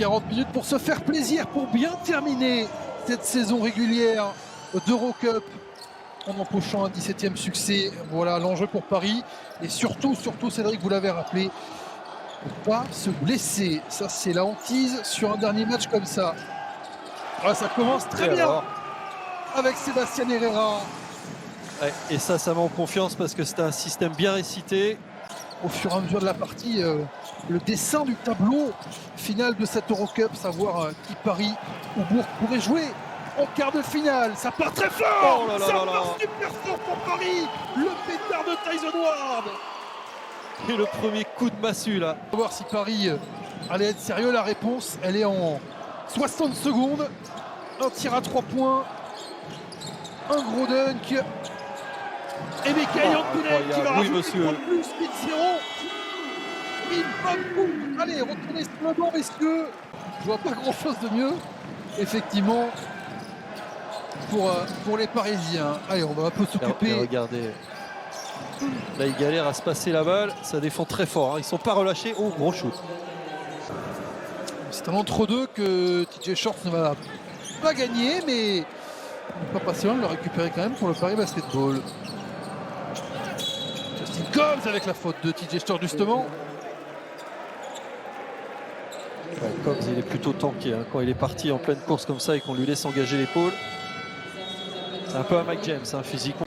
40 minutes pour se faire plaisir, pour bien terminer cette saison régulière d'Eurocup en empochant un 17e succès. Voilà l'enjeu pour Paris. Et surtout, Cédric, vous l'avez rappelé, ne pas se blesser. Ça, c'est la hantise sur un dernier match comme ça. Ah, ça commence très bien alors avec Sébastien Herrera. Ouais, et ça met en confiance parce que c'est un système bien récité. Au fur et à mesure de la partie, le dessin du tableau final de cette Eurocup, savoir qui Paris ou Bourg pourrait jouer en quart de finale. Ça part très fort. Oh là là ça là part là. super fort pour Paris. Le pétard de Tyson Ward. Et le premier coup de massue là. On va voir si Paris allait être sérieux. La réponse, elle est en 60 secondes. Un tir à 3 points. Un gros dunk. Et Mikael Yankunen qui va oui, monsieur. plus 8-0. Bim, bam, boum. Allez, retournez sur le banc, messieurs. Je vois pas grand chose de mieux, effectivement, pour les Parisiens. Allez, on va un peu s'occuper. Regardez. Là, il galère à se passer la balle. Ça défend très fort. Hein. Ils sont pas relâchés. Oh, gros shoot. C'est un entre-deux que TJ Shorts ne va pas gagner, mais pas patient de le récupérer quand même pour le Paris Basketball. Justin Combs avec la faute de TJ Shorts, justement. Ouais, Combs, il est plutôt tanké. Hein. Quand il est parti en pleine course comme ça et qu'on lui laisse engager l'épaule, c'est un peu un Mike James, hein, physiquement.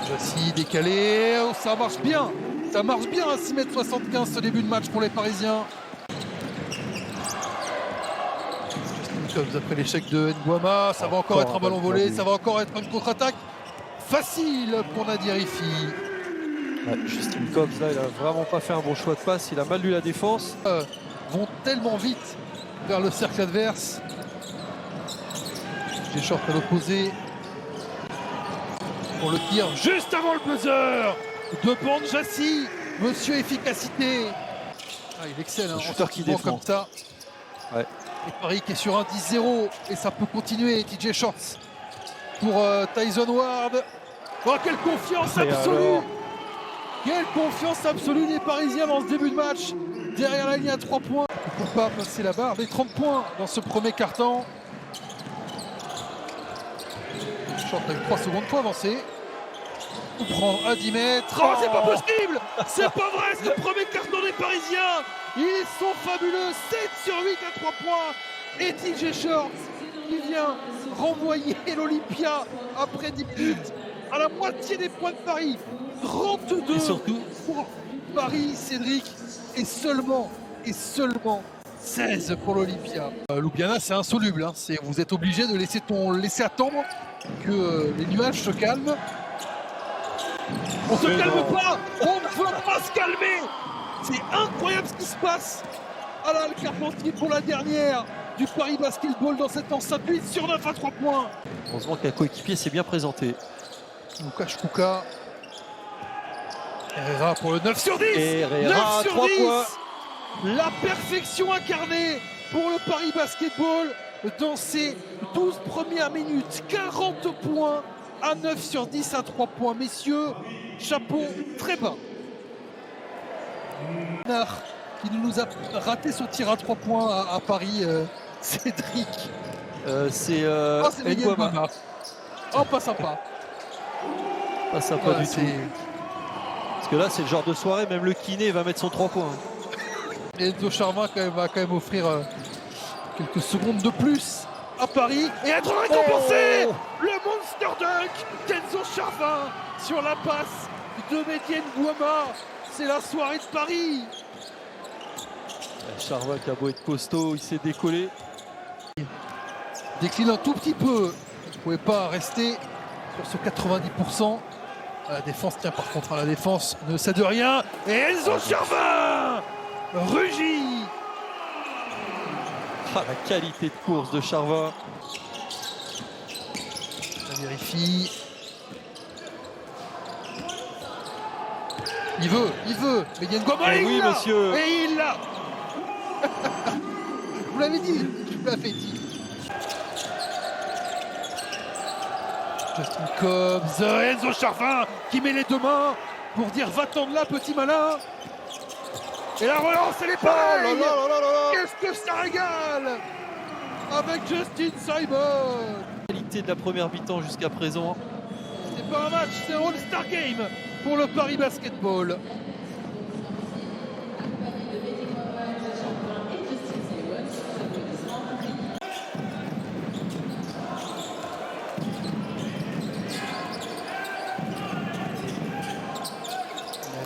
Voici décalé, oh, ça marche bien à 6,75 m ce début de match pour les Parisiens. Justin Combs après l'échec de Nguama, ça va encore être un ballon volé, ça va encore être une contre-attaque facile pour Nadir Hifi. Ouais, Justin Combs là, il a vraiment pas fait un bon choix de passe, il a mal lu la défense. Vont tellement vite vers le cercle adverse. J'ai short à l'opposé. Pour le tir juste avant le buzzer de Bandjassi, monsieur efficacité. Ah, il excelle, hein, un shooter qui défend comme ça. Ouais. Et Paris qui est sur un 10-0 et ça peut continuer. TJ Shorts pour Tyson Ward. Oh, quelle confiance absolue! Quelle confiance absolue des Parisiens dans ce début de match. Derrière la ligne à 3 points. Pour ne pas passer la barre des 30 points dans ce premier quart-temps. Short avec 3 secondes pour avancer. On prend à 10 mètres. Oh, c'est pas possible! C'est pas vrai, c'est le premier carton des Parisiens! Ils sont fabuleux! 7 sur 8 à 3 points! Et TJ Shorts qui vient renvoyer l'Olympia après 10 minutes à la moitié des points de Paris. 32 et surtout pour Paris, Cédric, et seulement 16 pour l'Olympia. Ljubljana, c'est insoluble. Hein. Vous êtes obligé de laisser attendre que les nuages se calment. On se calme pas. On ne veut pas se calmer. C'est incroyable ce qui se passe. Alain Carpentier pour la dernière du Paris Basketball dans cette enceinte. 8 sur 9 à 3 points. Heureusement qu'un coéquipier s'est bien présenté. Lukash Kuka. Herrera pour le 9 sur 10. Herrera, 9 sur 3 10. points. La perfection incarnée pour le Paris Basketball dans ces 12 premières minutes. 40 points à 9 sur 10 à 3 points. Messieurs, chapeau très bas. Qui nous a raté son tir à 3 points à Paris, Cédric. C'est Nguama. Oh, pas sympa. Pas sympa du tout. Parce que là, c'est le genre de soirée, même le kiné va mettre son 3 points. Et Enzo Charvin va quand même offrir quelques secondes de plus à Paris et être récompensé. Le monster dunk d'Enzo Charvin sur la passe de Mehdi Nguama. C'est la soirée de Paris. Charvin qui a beau être costaud, il s'est décollé. Décline un tout petit peu. Il ne pouvait pas rester sur ce 90%. La défense tient par contre. La défense ne cède rien. Et Enzo Charvin rugit. Ah, la qualité de course de Charvin. Ça vérifie. Il veut. Mais il y a une gomme. Et oui, monsieur. Et il l'a. Vous l'avez dit. Je vous l'avais dit. Justin Combs, Enzo Charvin qui met les deux mains pour dire va-t'en de là, petit malin. Et la relance, elle est pareille. Qu'est-ce que ça régale avec Justin Simon. Qualité de la première mi-temps jusqu'à présent. C'est pas un match, c'est un All-Star Game pour le Paris Basketball.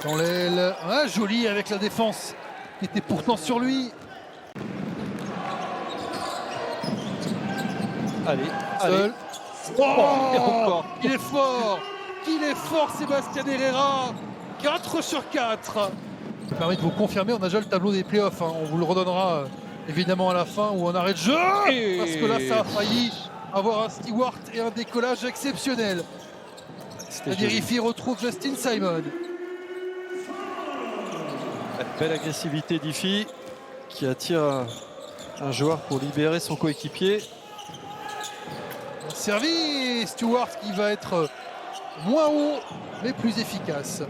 Dans l'aile, ah, joli avec la défense qui était pourtant sur lui. Allez, Seul. Oh, Oh, encore. il est fort Sébastien Herrera. 4 sur 4. Ça permet de vous confirmer, on a déjà le tableau des playoffs, hein. On vous le redonnera évidemment à la fin ou en arrêt de jeu. Parce que là ça a failli avoir un Stewart et un décollage exceptionnel. La Dirifi retrouve Justin Simon. Belle agressivité d'Ifi qui attire un joueur pour libérer son coéquipier. Servi Stewart qui va être moins haut mais plus efficace.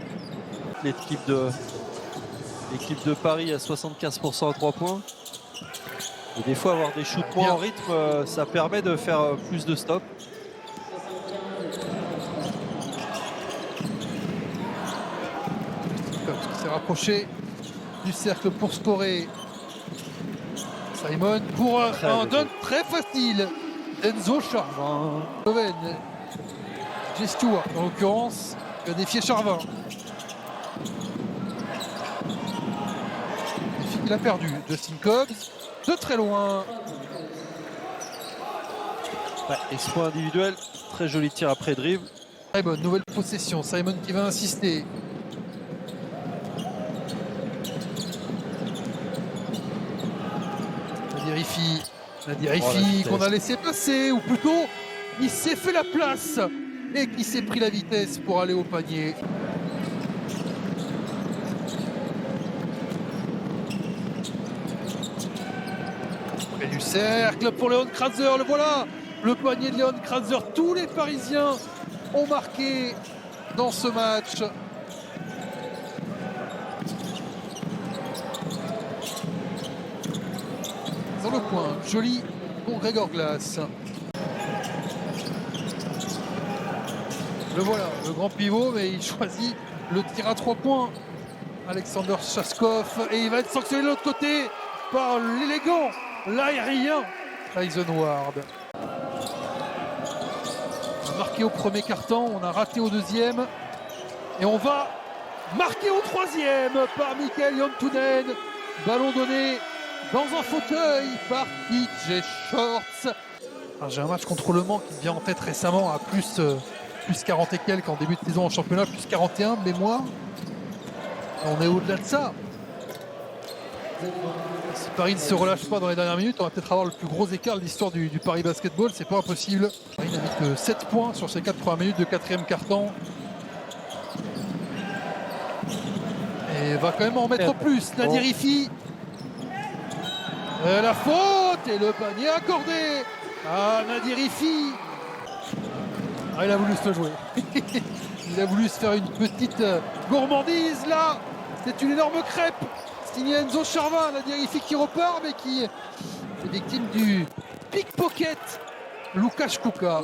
L'équipe de Paris à 75% à 3 points. Et des fois avoir des shoots moins en rythme, ça permet de faire plus de stops. Qui s'est rapproché du cercle pour scorer. Simon pour un dunk très facile. Enzo Charvin. J'ai Stewart en l'occurrence, qui a défié Charvin. Défi qu'il a perdu. Justin Cobbs de très loin. Ouais, exploit individuel, très joli tir après dribble. Simon, nouvelle possession. Simon qui va insister. La Dirifi qu'on a laissé passer, ou plutôt il s'est fait la place et qui s'est pris la vitesse pour aller au panier. Près du cercle pour Léon Kratzer, le voilà, le panier de Léon Kratzer. Tous les Parisiens ont marqué dans ce match. Dans le coin, joli pour Gregor Glass. Le voilà, le grand pivot, mais il choisit le tir à 3 points. Alexander Chaskov, et il va être sanctionné de l'autre côté par l'élégant, l'aérien Tyson Ward. On a marqué au premier carton, on a raté au deuxième, et on va marquer au troisième par Mikael Jantunen. Ballon donné dans un fauteuil par TJ Shorts. J'ai un match contre Le Mans qui me vient en tête récemment à plus 40 et quelques en début de saison en championnat, plus 41 de mémoire. On est au-delà de ça. Si Paris ne se relâche pas dans les dernières minutes, on va peut-être avoir le plus gros écart de l'histoire du Paris Basketball. C'est pas impossible. Paris n'a mis que 7 points sur ces 4 premières minutes de quatrième quart-temps. Et va quand même en mettre plus. La Dirifi. La faute et le panier accordé à Nadir Ifi. Il a voulu se le jouer. Il a voulu se faire une petite gourmandise là. C'est une énorme crêpe. Signé Enzo Charvin, Nadir Ifi qui repart mais qui est victime du pickpocket Lukasz Kuka.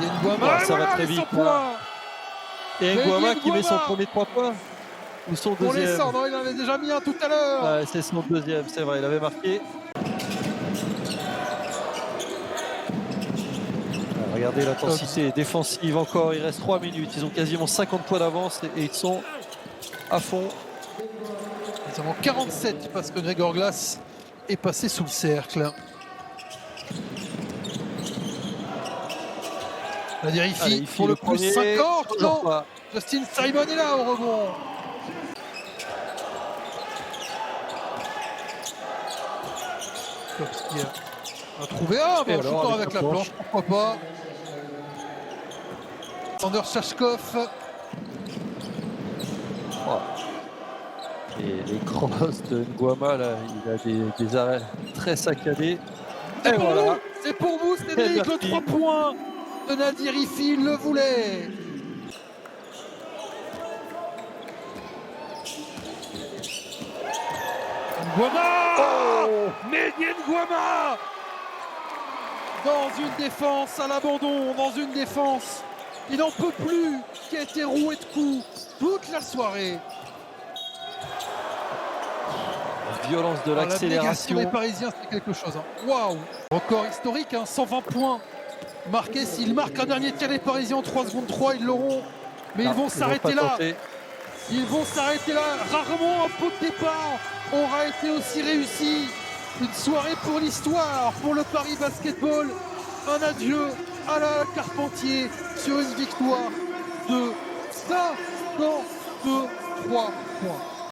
Et Nguama, ça va très vite. Et Nguama qui met son premier 3 points. Ou son pour deuxième. les sorts, non, il en avait déjà mis un tout à l'heure. Ouais, c'est son deuxième, c'est vrai, il avait marqué. Regardez l'intensité défensive encore, il reste 3 minutes, ils ont quasiment 50 points d'avance et ils sont à fond. Ils en ont 47 parce que Gregor Glass est passé sous le cercle. La Dirifi pour le plus 50. Non, Justin Simon est là au rebond. Qui a trouvé un, mais en shootant avec la planche, pourquoi pas. Alexander Chashkov. Et les crosses de Nguama, là, il a des arrêts très saccadés. Et voilà. C'est pour vous, Cédric, le 3 points Nadir Ifi le voulait. Nguama, Médiane Nguama, dans une défense à l'abandon, dans une défense qui n'en peut plus, qui a été rouée de coups toute la soirée. La violence de La négation l'accélération. des Parisiens, c'est quelque chose. Waouh, record historique, 120 points marqués. S'ils marquent un dernier tir, les Parisiens en 3 secondes 3, ils l'auront. Mais ils vont s'arrêter là. Ils vont s'arrêter là. Rarement un pot de départ aura été aussi réussi. Une soirée pour l'histoire, pour le Paris Basketball. Un adieu à la Carpentier sur une victoire de 503 points.